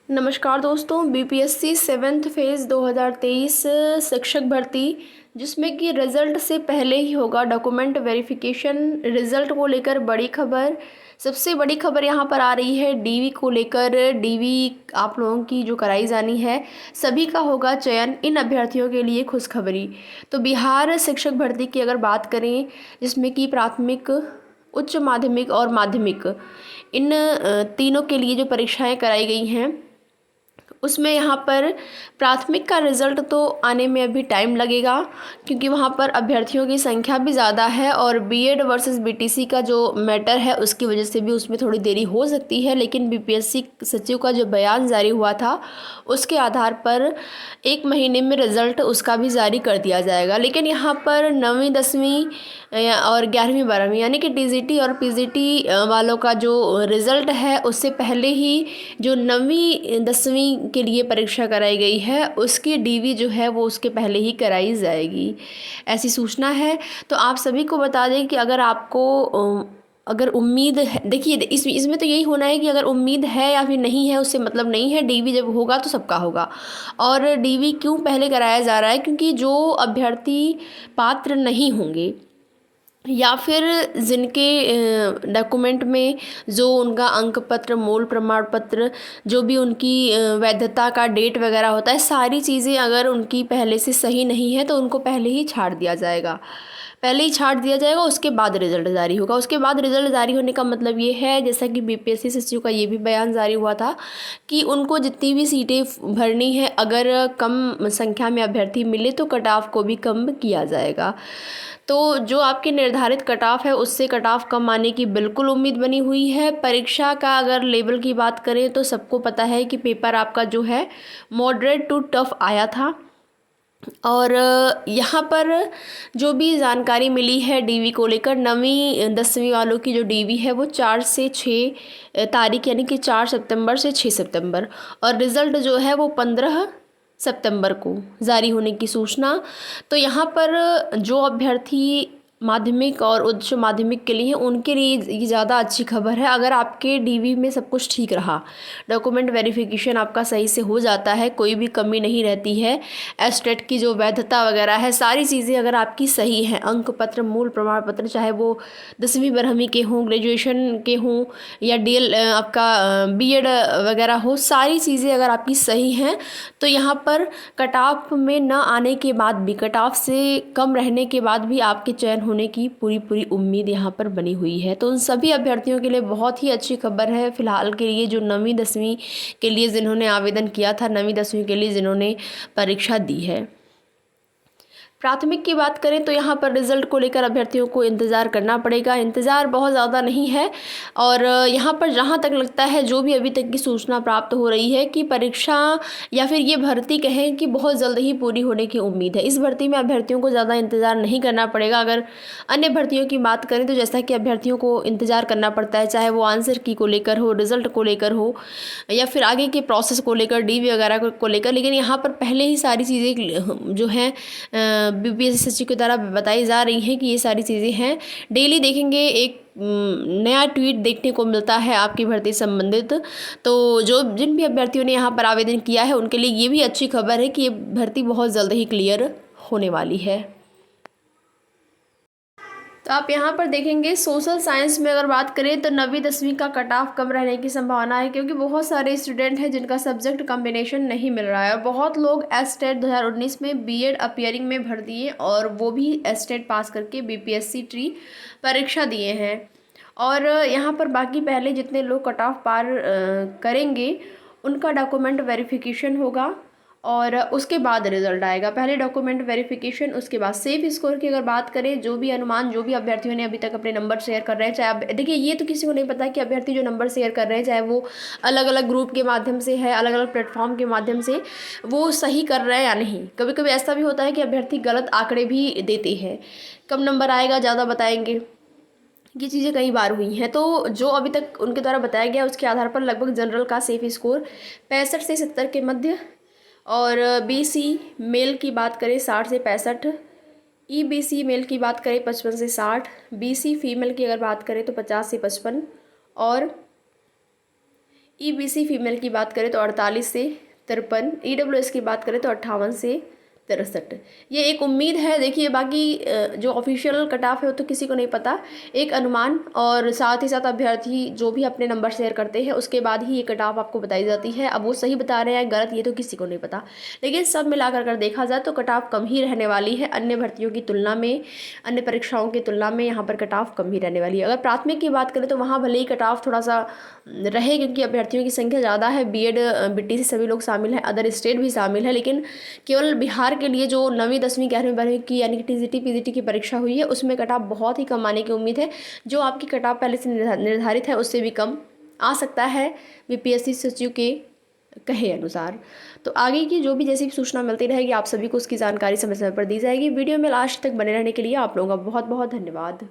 नमस्कार दोस्तों, BPSC seventh phase 2023 शिक्षक भर्ती जिसमें कि रिज़ल्ट से पहले ही होगा डॉक्यूमेंट वेरिफिकेशन। रिज़ल्ट को लेकर बड़ी खबर, सबसे बड़ी खबर यहाँ पर आ रही है डीवी को लेकर। डीवी आप लोगों की जो कराई जानी है, सभी का होगा चयन। इन अभ्यर्थियों के लिए खुशखबरी। तो बिहार शिक्षक भर्ती की अगर बात करें, जिसमें कि प्राथमिक, उच्च माध्यमिक और माध्यमिक, इन तीनों के लिए जो परीक्षाएं कराई गई हैं, उसमें यहाँ पर प्राथमिक का रिज़ल्ट तो आने में अभी टाइम लगेगा, क्योंकि वहाँ पर अभ्यर्थियों की संख्या भी ज़्यादा है और बीएड वर्सेस बीटीसी का जो मैटर है उसकी वजह से भी उसमें थोड़ी देरी हो सकती है। लेकिन बीपीएससी सचिव का जो बयान जारी हुआ था उसके आधार पर 1 महीने में रिज़ल्ट उसका भी जारी कर दिया जाएगा। लेकिन यहाँ पर 9वीं 10वीं और 11वीं 12वीं यानी कि टीजीटी और पीजीटी वालों का जो रिज़ल्ट है उससे पहले ही जो 9वीं 10वीं के लिए परीक्षा कराई गई है उसकी डीवी जो है वो उसके पहले ही कराई जाएगी, ऐसी सूचना है। तो आप सभी को बता दें कि अगर आपको अगर उम्मीद है, देखिए इसमें तो यही होना है कि अगर उम्मीद है या फिर नहीं है उससे मतलब नहीं है। डीवी जब होगा तो सबका होगा। और डीवी क्यों पहले कराया जा रहा है, क्योंकि जो अभ्यर्थी पात्र नहीं होंगे या फिर जिनके डॉक्यूमेंट में जो उनका अंक पत्र, मूल प्रमाण पत्र, जो भी उनकी वैधता का डेट वगैरह होता है, सारी चीज़ें अगर उनकी पहले से सही नहीं है तो उनको पहले ही छाड़ दिया जाएगा। पहले ही छाड़ दिया जाएगा, उसके बाद रिजल्ट जारी होगा। उसके बाद रिजल्ट जारी होने का मतलब ये है, जैसा कि बीपीएससी सचिव का ये भी बयान जारी हुआ था कि उनको जितनी भी सीटें भरनी है, अगर कम संख्या में अभ्यर्थी मिले तो कट ऑफ को भी कम किया जाएगा। तो जो आपकी निर्धारित कट ऑफ है उससे कट ऑफ कम आने की बिल्कुल उम्मीद बनी हुई है। परीक्षा का अगर लेवल की बात करें तो सबको पता है कि पेपर आपका जो है मॉडरेट टू टफ आया था। और यहाँ पर जो भी जानकारी मिली है डीवी को लेकर, 9वीं 10वीं वालों की जो डीवी है वो 4 से 6 तारीख यानी कि 4 सितंबर से 6 सितंबर, और रिज़ल्ट जो है वो 15 सितंबर को जारी होने की सूचना। तो यहाँ पर जो अभ्यर्थी माध्यमिक और उच्च माध्यमिक के लिए हैं उनके लिए ये ज़्यादा अच्छी खबर है। अगर आपके डीवी में सब कुछ ठीक रहा, डॉक्यूमेंट वेरिफिकेशन आपका सही से हो जाता है, कोई भी कमी नहीं रहती है, एस्टेट की जो वैधता वगैरह है, सारी चीज़ें अगर आपकी सही हैं, अंक पत्र, मूल प्रमाण पत्र, चाहे वो 10वीं 12वीं के हों, ग्रेजुएशन के हों या डीएल आपका बीएड वगैरह हो, सारी चीज़ें अगर आपकी सही हैं तो यहाँ पर कट ऑफ में न आने के बाद भी, कट ऑफ से कम रहने के बाद भी आपके चयन होने की पूरी उम्मीद यहाँ पर बनी हुई है। तो उन सभी अभ्यर्थियों के लिए बहुत ही अच्छी खबर है फिलहाल के लिए, जो 9वीं 10वीं के लिए जिन्होंने आवेदन किया था, 9वीं 10वीं के लिए जिन्होंने परीक्षा दी है। प्राथमिक की बात करें तो यहाँ पर रिज़ल्ट को लेकर अभ्यर्थियों को इंतज़ार करना पड़ेगा। इंतज़ार बहुत ज़्यादा नहीं है, और यहाँ पर जहाँ तक लगता है, जो भी अभी तक की सूचना प्राप्त हो रही है कि परीक्षा या फिर ये भर्ती कहें कि बहुत जल्द ही पूरी होने की उम्मीद है। इस भर्ती में अभ्यर्थियों को ज़्यादा इंतज़ार नहीं करना पड़ेगा। अगर अन्य भर्तियों की बात करें तो जैसा कि अभ्यर्थियों को इंतज़ार करना पड़ता है, चाहे वो आंसर की को लेकर हो, रिज़ल्ट को लेकर हो, या फिर आगे के प्रोसेस को लेकर, डीवी वगैरह को लेकर, लेकिन यहाँ पर पहले ही सारी चीज़ें जो हैं बीपीएससी सचिव के द्वारा बताई जा रही हैं कि ये सारी चीज़ें हैं। डेली देखेंगे एक नया ट्वीट देखने को मिलता है आपकी भर्ती संबंधित। तो जो जिन भी अभ्यर्थियों ने यहाँ पर आवेदन किया है उनके लिए ये भी अच्छी खबर है कि ये भर्ती बहुत जल्द ही क्लियर होने वाली है। तो आप यहाँ पर देखेंगे सोशल साइंस में अगर बात करें तो 9वीं 10वीं का कट ऑफ कम रहने की संभावना है, क्योंकि बहुत सारे स्टूडेंट हैं जिनका सब्जेक्ट कॉम्बिनेशन नहीं मिल रहा है, और बहुत लोग एस्टेट 2019 में बीएड अपियरिंग में भर दिए और वो भी एस्टेट पास करके बीपीएससी ट्री परीक्षा दिए हैं। और यहाँ पर बाकी पहले जितने लोग कट ऑफ पार करेंगे उनका डॉक्यूमेंट वेरिफिकेशन होगा और उसके बाद रिजल्ट आएगा। पहले डॉक्यूमेंट वेरिफिकेशन, उसके बाद सेफ स्कोर की अगर बात करें, जो भी अनुमान, जो भी अभ्यर्थियों ने अभी तक अपने नंबर शेयर कर रहे हैं, चाहे अब देखिए ये तो किसी को नहीं पता कि अभ्यर्थी जो नंबर शेयर कर रहे हैं, चाहे वो अलग अलग ग्रुप के माध्यम से है, अलग अलग प्लेटफॉर्म के माध्यम से, वो सही कर रहे हैं या नहीं। कभी कभी ऐसा भी होता है कि अभ्यर्थी गलत आंकड़े भी देते हैं, कम नंबर आएगा ज़्यादा बताएंगे, ये चीज़ें कई बार हुई हैं। तो जो अभी तक उनके द्वारा बताया गया उसके आधार पर लगभग जनरल का सेफ स्कोर 65 से 70 के मध्य, और बीसी मेल की बात करें 60 से 65, ईबीसी मेल की बात करें 55 से 60, बीसी फीमेल की अगर बात करें तो 50 से 55, और ईबीसी फीमेल की बात करें तो 48 से 53, ईडब्ल्यूएस की बात करें तो 58 से 63। ये एक उम्मीद है, देखिए बाकी जो ऑफिशियल कट ऑफ है वो तो किसी को नहीं पता, एक अनुमान, और साथ ही साथ अभ्यर्थी जो भी अपने नंबर शेयर करते हैं उसके बाद ही ये कट ऑफ आपको बताई जाती है। अब वो सही बता रहे हैं गलत ये तो किसी को नहीं पता, लेकिन सब मिलाकर कर देखा जाए तो कट ऑफ कम ही रहने वाली है अन्य भर्तियों की तुलना में, अन्य परीक्षाओं की तुलना में यहाँ पर कट ऑफ कम ही रहने वाली है। अगर प्राथमिक की बात करें तो वहाँ भले ही कट ऑफ थोड़ा सा रहे क्योंकि अभ्यर्थियों की संख्या ज़्यादा है, बीएड बीटीसी सभी लोग शामिल हैं, अदर स्टेट भी शामिल है, लेकिन केवल बिहार के लिए जो 9वीं 10वीं 11वीं 12वीं की यानी कि टीजीटी पीजीटी की परीक्षा हुई है उसमें कट ऑफ बहुत ही कम आने की उम्मीद है। जो आपकी कट ऑफ पहले से निर्धारित है उससे भी कम आ सकता है बीपीएससी सचिव के कहे अनुसार। तो आगे की जो भी जैसी भी सूचना मिलती रहेगी आप सभी को उसकी जानकारी समय समय पर दी जाएगी। वीडियो में लास्ट तक बने रहने के लिए आप लोगों का बहुत बहुत धन्यवाद।